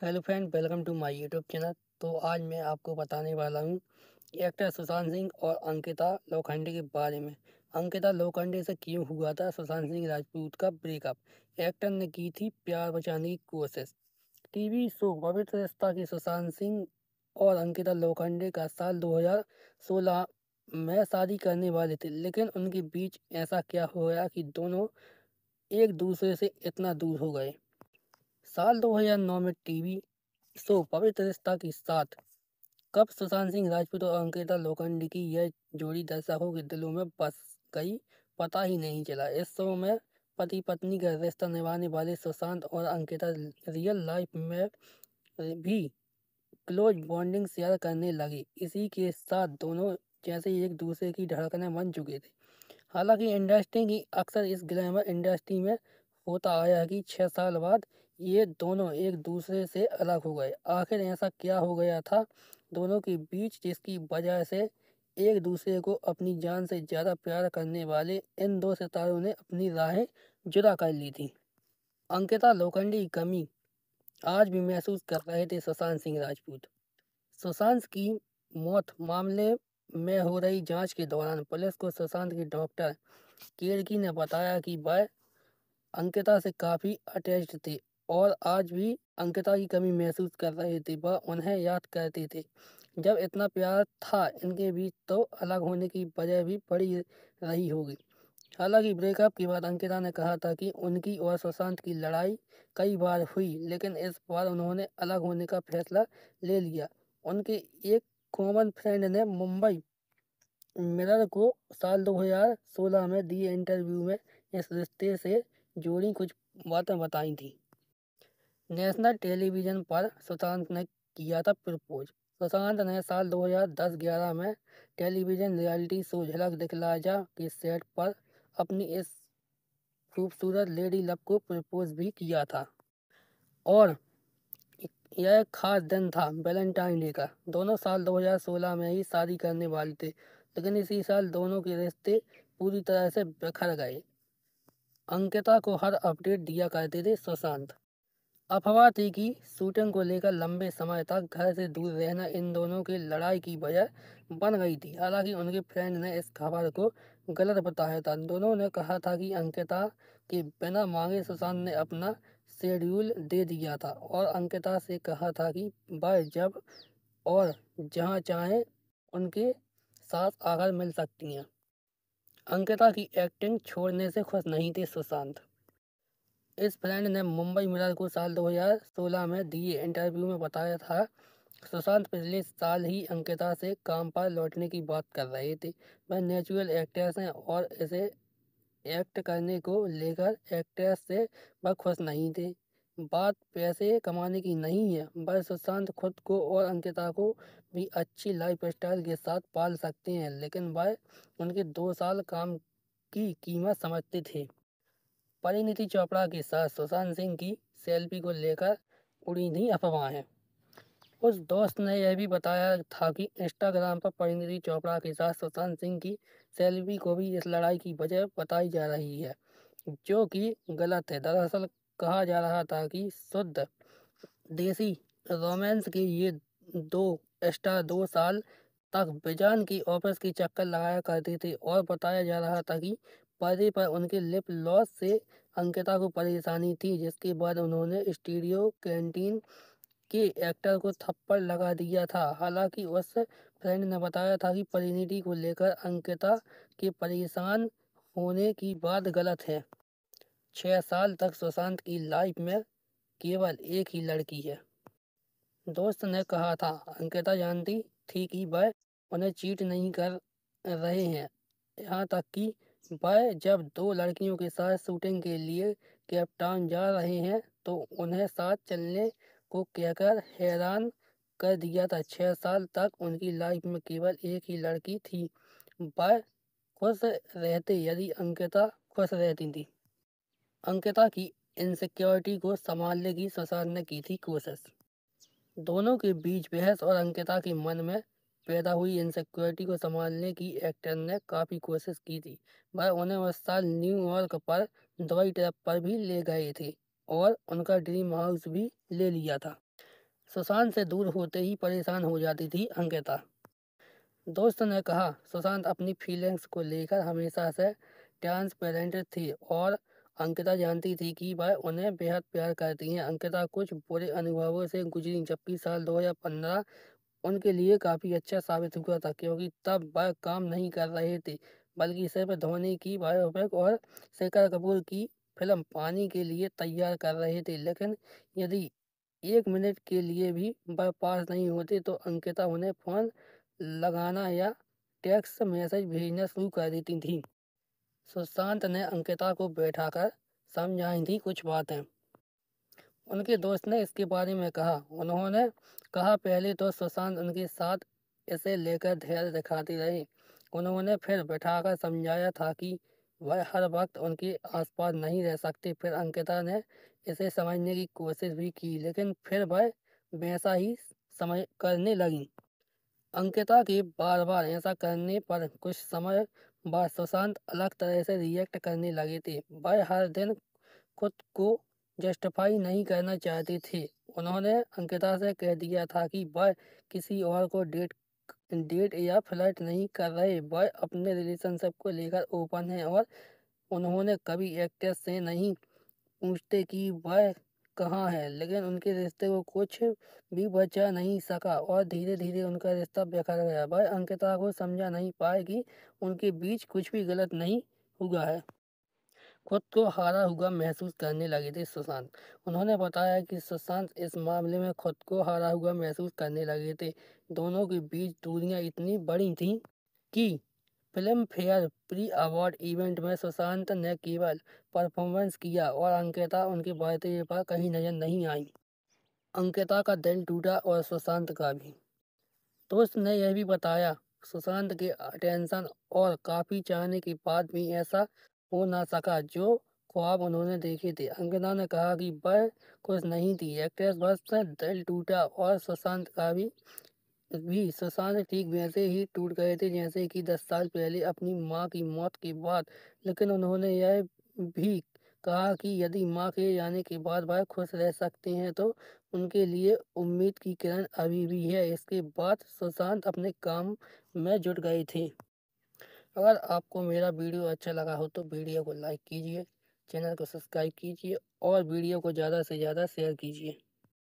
Hello friend, welcome to my YouTube channel. तो आज मैं आपको बताने वाला हूँ एक्टर सुशांत सिंह और अंकिता लोखंडे के बारे में। अंकिता लोखंडे से क्यों हुआ था सुशांत सिंह राजपूत का ब्रेकअप। एक्टर ने की थी प्यार बचाने की कोशिश। टीवी शो पवित्र रिश्ता की सुशांत सिंह और अंकिता लोखंडे का साल 2016 में शादी करने वाले थे, लेकिन उनके बीच ऐसा क्या हो गया कि दोनों एक दूसरे से इतना दूर हो गए। साल 2009 में टीवी शो पवित्र रिश्ता के साथ कब सुशांत सिंह राजपूत और अंकिता लोखंडे की यह जोड़ी दर्शकों के दिलों में बस गई, पता ही नहीं चला। इस शो में पति पत्नी का रिश्ता निभाने वाले सुशांत और अंकिता रियल लाइफ में भी क्लोज बॉन्डिंग शेयर करने लगे। इसी के साथ दोनों जैसे एक दूसरे की धड़कनें बन चुके थे। हालांकि इंडस्ट्री की अक्सर इस ग्लैमर इंडस्ट्री में होता आया कि 6 साल बाद ये दोनों एक दूसरे से अलग हो गए। आखिर ऐसा क्या हो गया था दोनों के बीच जिसकी वजह से एक दूसरे को अपनी जान से ज़्यादा प्यार करने वाले इन दो सितारों ने अपनी राहें जुदा कर ली थी। अंकिता लोखंडे की कमी आज भी महसूस कर रहे थे सुशांत सिंह राजपूत। सुशांत की मौत मामले में हो रही जांच के दौरान पुलिस को सुशांत के डॉक्टर केरकी ने बताया कि वह अंकिता से काफ़ी अटैच्ड थे और आज भी अंकिता की कमी महसूस कर रहे थे। वह उन्हें याद करते थे। जब इतना प्यार था इनके बीच तो अलग होने की वजह भी पड़ी रही होगी। हालांकि ब्रेकअप के बाद अंकिता ने कहा था कि उनकी और सुशांत की लड़ाई कई बार हुई, लेकिन इस बार उन्होंने अलग होने का फैसला ले लिया। उनके एक कॉमन फ्रेंड ने मुंबई मिरर को साल 2016 में दिए इंटरव्यू में इस रिश्ते से जुड़ी कुछ बातें बताई थी। नेशनल टेलीविजन पर सुशांत ने किया था प्रपोज। सुशांत ने साल 2010-11 में टेलीविजन रियलिटी शो झलक दिखला जा के सेट पर अपनी इस खूबसूरत लेडी लव को प्रपोज भी किया था और यह एक खास दिन था वैलेंटाइन डे का। दोनों साल 2016 में ही शादी करने वाले थे, लेकिन इसी साल दोनों के रिश्ते पूरी तरह से बिखर गए। अंकिता को हर अपडेट दिया करते थे सुशांत। अफवाह थी कि शूटिंग को लेकर लंबे समय तक घर से दूर रहना इन दोनों की लड़ाई की वजह बन गई थी। हालांकि उनके फ्रेंड ने इस खबर को गलत बताया था। दोनों ने कहा था कि अंकिता के बिना मांगे सुशांत ने अपना शेड्यूल दे दिया था और अंकिता से कहा था कि वह जब और जहां चाहे उनके साथ आकर मिल सकती हैं। अंकिता की एक्टिंग छोड़ने से खुश नहीं थे सुशांत। इस फ्रेंड ने मुंबई मिरर को साल 2016 में दिए इंटरव्यू में बताया था सुशांत पिछले साल ही अंकिता से काम पर लौटने की बात कर रहे थे। वह नेचुरल एक्ट्रेस हैं और इसे एक्ट करने को लेकर एक्ट्रेस से वह खुश नहीं थे। बात पैसे कमाने की नहीं है, वह सुशांत खुद को और अंकिता को भी अच्छी लाइफ स्टाइल के साथ पाल सकते हैं, लेकिन वह उनके 2 साल काम की कीमत समझते थे। परिणीति चोपड़ा के साथ सुशांत सिंह की सेल्फी को लेकर उड़ी थी अफवाहें। उस दोस्त ने यह भी बताया था कि इंस्टाग्राम पर परिणीति चोपड़ा के साथ सुशांत सिंह की सेल्फी को भी इस लड़ाई की वजह बताई जा रही है, जो कि गलत है। दरअसल कहा जा रहा था कि शुद्ध देसी रोमांस के ये दो स्टार 2 साल तक बेजान की ऑफिस की चक्कर लगाया करते थे और बताया जा रहा था कि पर्दे पर उनके लिप लॉस से अंकिता को परेशानी थी, जिसके बाद उन्होंने स्टूडियो कैंटीन के एक्टर को थप्पड़ लगा दिया था। हालांकि उस फ्रेंड ने बताया था कि परिणीति को लेकर अंकिता के परेशान होने की बात गलत है। 6 साल तक सुशांत की लाइफ में केवल एक ही लड़की है। दोस्त ने कहा था अंकिता जानती थी कि वह उन्हें चीट नहीं कर रहे हैं, यहाँ तक कि वह जब 2 लड़कियों के साथ शूटिंग के लिए केप टाउन जा रहे हैं तो उन्हें साथ चलने को कहकर हैरान कर दिया था। 6 साल तक उनकी लाइफ में केवल एक ही लड़की थी। वह खुश रहते यदि अंकिता खुश रहती थी। अंकिता की इनसिक्योरिटी को संभालने की सुशांत ने की थी कोशिश। दोनों के बीच बहस और अंकिता के मन में पैदा हुई इनसिक्योरिटी को संभालने की एक्टर ने काफ़ी कोशिश की थी। वह उन्हें उस साल न्यूयॉर्क पर दुबई ट्रिप पर भी ले गए थे और उनका ड्रीम हाउस भी ले लिया था। सुशांत से दूर होते ही परेशान हो जाती थी अंकिता। दोस्त ने कहा, सुशांत अपनी फीलिंग्स को लेकर हमेशा से ट्रांसपेरेंट थी और अंकिता जानती थी कि वह उन्हें बेहद प्यार करती हैं। अंकिता कुछ बुरे अनुभवों से गुजरी, जबकि साल 2015 उनके लिए काफ़ी अच्छा साबित हुआ था, क्योंकि तब वह काम नहीं कर रहे थे, बल्कि सिर्फ धोनी की बायोपिक और शेखर कपूर की फिल्म पानी के लिए तैयार कर रहे थे। लेकिन यदि 1 मिनट के लिए भी वह पास नहीं होते तो अंकिता उन्हें फ़ोन लगाना या टेक्स्ट मैसेज भेजना शुरू कर देती थी। सुशांत ने अंकिता को बैठाकर समझाई थी कुछ बातें। उनके दोस्त ने इसके बारे में कहा। उन्होंने कहा, पहले तो सुशांत उनके साथ इसे लेकर धैर्य दिखाते रहे। उन्होंने फिर बैठाकर समझाया था कि वह हर वक्त उनके आसपास नहीं रह सकते। फिर अंकिता ने इसे समझने की कोशिश भी की, लेकिन फिर वह वैसा ही समझ करने लगी। अंकिता के बार बार ऐसा करने पर कुछ समय बाद सुशांत अलग तरह से रिएक्ट करने लगे थे। वह हर दिन खुद को जस्टिफाई नहीं करना चाहते थे। उन्होंने अंकिता से कह दिया था कि वह किसी और को डेट डेट या फ्लर्ट नहीं कर रहे। वह अपने रिलेशनशिप को लेकर ओपन है और उन्होंने कभी एक्ट्रेस से नहीं पूछते कि वह कहाँ है, लेकिन उनके रिश्ते को कुछ भी बचा नहीं सका और धीरे धीरे उनका रिश्ता बिखर गया। वह अंकिता को समझा नहीं पाए कि उनके बीच कुछ भी गलत नहीं हुआ है। खुद को हारा हुआ महसूस करने लगे थे सुशांत। उन्होंने बताया कि सुशांत इस मामले में खुद को हारा हुआ महसूस करने लगे थे। दोनों के बीच दूरियां इतनी बड़ी थीं कि film fair pre award event में सुशांत ने केवल परफॉर्मेंस किया और अंकिता उनके बर्थडे पर कहीं नजर नहीं आई। अंकिता का दिल टूटा और सुशांत का भी। दोस्त ने यह भी बताया, सुशांत के अटेंशन और काफ़ी चाहने के बाद भी ऐसा हो ना सका जो ख्वाब उन्होंने देखे थे। अंकिता ने कहा कि वह खुश नहीं थी। एक्ट्रेस बस से दिल टूटा और सुशांत का भी सुशांत ठीक वैसे ही टूट गए थे जैसे कि 10 साल पहले अपनी मां की मौत के बाद। लेकिन उन्होंने यह भी कहा कि यदि मां के जाने के बाद वह खुश रह सकते हैं तो उनके लिए उम्मीद की किरण अभी भी है। इसके बाद सुशांत अपने काम में जुट गए थे। अगर आपको मेरा वीडियो अच्छा लगा हो तो वीडियो को लाइक कीजिए, चैनल को सब्सक्राइब कीजिए और वीडियो को ज़्यादा से ज़्यादा शेयर कीजिए।